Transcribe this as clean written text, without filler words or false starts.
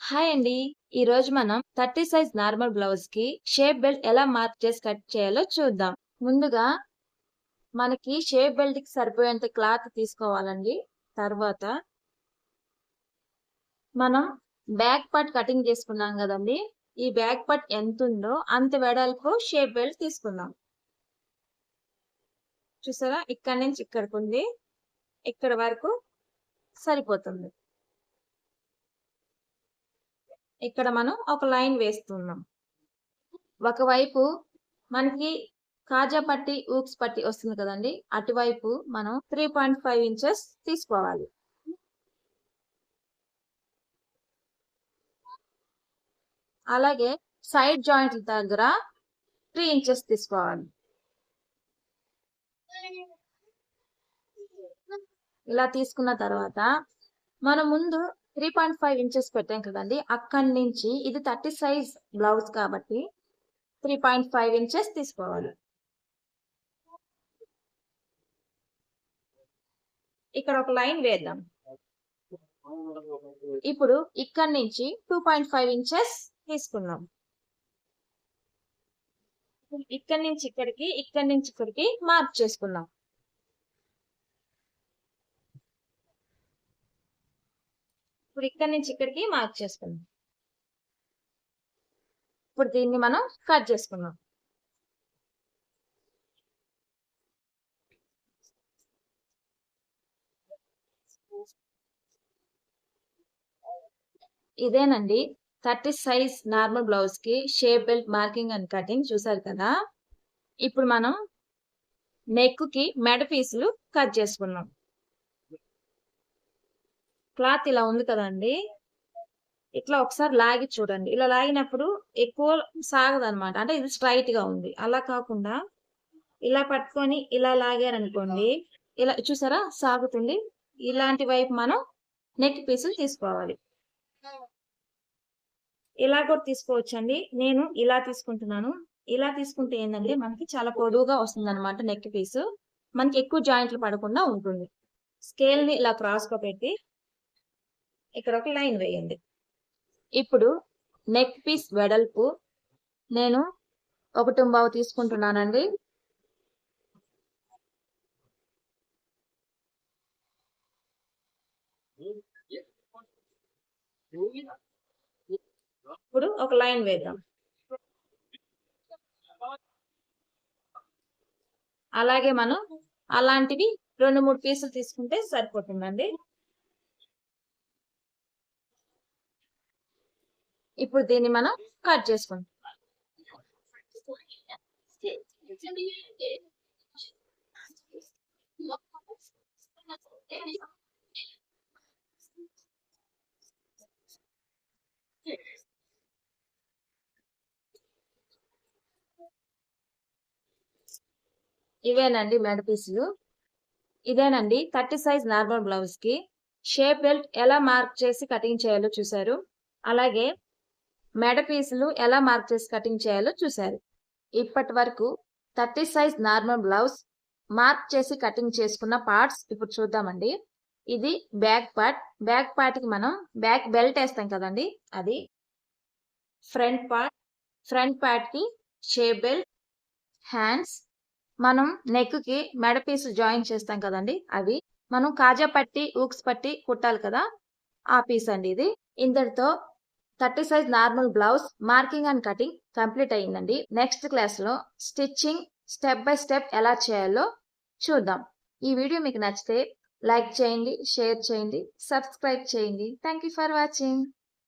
Hi అండి. ఈరోజు మనం 30 సైజ్ నార్మల్ బ్లౌజ్‌కి షేప్ బెల్ట్ ఎలా మార్క్ చేసి కట్ చేయాలో చూద్దాం. ముందుగా మనకి షేప్ బెల్ట్‌కి సరిపోయేంత క్లాత్ తీసుకోవాలండి. తర్వాత మనం బ్యాక్ పార్ట్ కటింగ్ చేసుకున్నాం గదండీ! ఈ బ్యాక్ పార్ట్ ఎంతుందో అంత వెడల్పు షేప్ బెల్ట్ తీసుకుందాం. చూసారా? ఇక్కడి నుంచి ఇక్కడికుంది. ఇక్కడి వరకు సరిపోతుంది. ఇక్కడ మనం ఒక లైన్ వేస్తున్నాం. ఒకవైపు మనకి కాజా పట్టి, ఊక్స్ పట్టి వస్తుంది కదండీ! అటువైపు మనం 3.5 ఇంచెస్ తీసుకోవాలి. అలాగే సైడ్ జాయింట్ల దగ్గర 3 ఇంచెస్ తీసుకోవాలి. ఇలా తీసుకున్న తర్వాత మనం ముందు 3.5 ఇంచెస్ పెట్టాం కదండీ! అక్కడి నుంచి ఇది 30 సైజ్ బ్లౌజ్ కాబట్టి 3.5 ఇంచెస్ తీసుకోవాలి. ఇక్కడ ఒక లైన్ వేద్దాం. ఇప్పుడు ఇక్కడి నుంచి 2.5 ఇంచెస్ తీసుకున్నాం. ఇక్కడి నుంచి ఇక్కడికి, ఇక్కడి నుంచి ఇక్కడికి మార్క్ చేసుకుందాం. ఇప్పుడు ఇక్కడి నుంచి ఇక్కడికి మార్క్ చేసుకుందాం. ఇప్పుడు దీన్ని మనం కట్ చేసుకుందాం. ఇదేనండి 30 సైజ్ నార్మల్ బ్లౌజ్ కి shape belt marking and cutting చూసారు కదా. ఇప్పుడు మనం నెక్ కి మెడ పీసులు కట్ చేసుకున్నాం. క్లాత్ ఇలా ఉంది కదండి, ఇట్లా ఒకసారి లాగి చూడండి. ఇలా లాగినప్పుడు ఎక్కువ సాగదనమాట. అంటే ఇది స్ట్రైట్ గా ఉంది. అలా కాకుండా ఇలా పట్టుకొని ఇలా లాగారనుకోండి, ఇలా చూసారా సాగుతుంది. ఇలాంటి వైపు మనం నెక్ పీసులు తీసుకోవాలి. ఇలా కూడా తీసుకోవచ్చండి. నేను ఇలా తీసుకుంటున్నాను. ఇలా తీసుకుంటే ఏంటంటే మనకి చాలా పొడవుగా వస్తుంది అనమాట నెక్ పీసు. మనకి ఎక్కువ జాయింట్లు పడకుండా ఉంటుంది. స్కేల్ ని ఇలా క్రాస్ గా పెట్టి ఇక్కడ ఒక లైన్ వేయండి. ఇప్పుడు నెక్ పీస్ వెడల్పు నేను 1.5 తీసుకుంటున్నానండి. ఇప్పుడు ఒక లైన్ వేద్దాం. అలాగే మనం అలాంటివి 2-3 పీసులు తీసుకుంటే సరిపోతుందండి. ఇప్పుడు దీన్ని మనం కట్ చేసుకుంటాం. ఇవేనండి మెడ పీసులు. ఇదేనండి 30 సైజ్ నార్మల్ బ్లౌజ్ కి షేప్ బెల్ట్ ఎలా మార్క్ చేసి కటింగ్ చేయాలో చూసారు. అలాగే మెడ పీసులు ఎలా మార్క్ చేసి కటింగ్ చేయాలో చూసారు. ఇప్పటి వరకు 30 సైజ్ నార్మల్ బ్లౌజ్ మార్క్ చేసి కటింగ్ చేసుకున్న పార్ట్స్ ఇప్పుడు చూద్దామండి. ఇది బ్యాక్ పార్ట్. బ్యాక్ పార్ట్ కి మనం బ్యాక్ బెల్ట్ వేస్తాం కదండి, అది. ఫ్రంట్ పార్ట్, ఫ్రంట్ పార్ట్ కి షేప్ బెల్ట్, హ్యాండ్స్, మనం నెక్ కి మెడ పీసు జాయిన్ చేస్తాం కదండి, అవి. మనం కాజా పట్టి, ఊక్స్ పట్టి కుట్టాలి కదా, ఆ పీస్ అండి ఇది. ఇంతటితో 30 size normal blouse marking and cutting complete అయ్యిందండి. నెక్స్ట్ క్లాస్ లో స్టిచ్చింగ్ స్టెప్ బై స్టెప్ ఎలా చేయాలో చూద్దాం. ఈ వీడియో మీకు నచ్చితే లైక్ చేయండి, షేర్ చేయండి, సబ్స్క్రైబ్ చేయండి. Thank you for watching.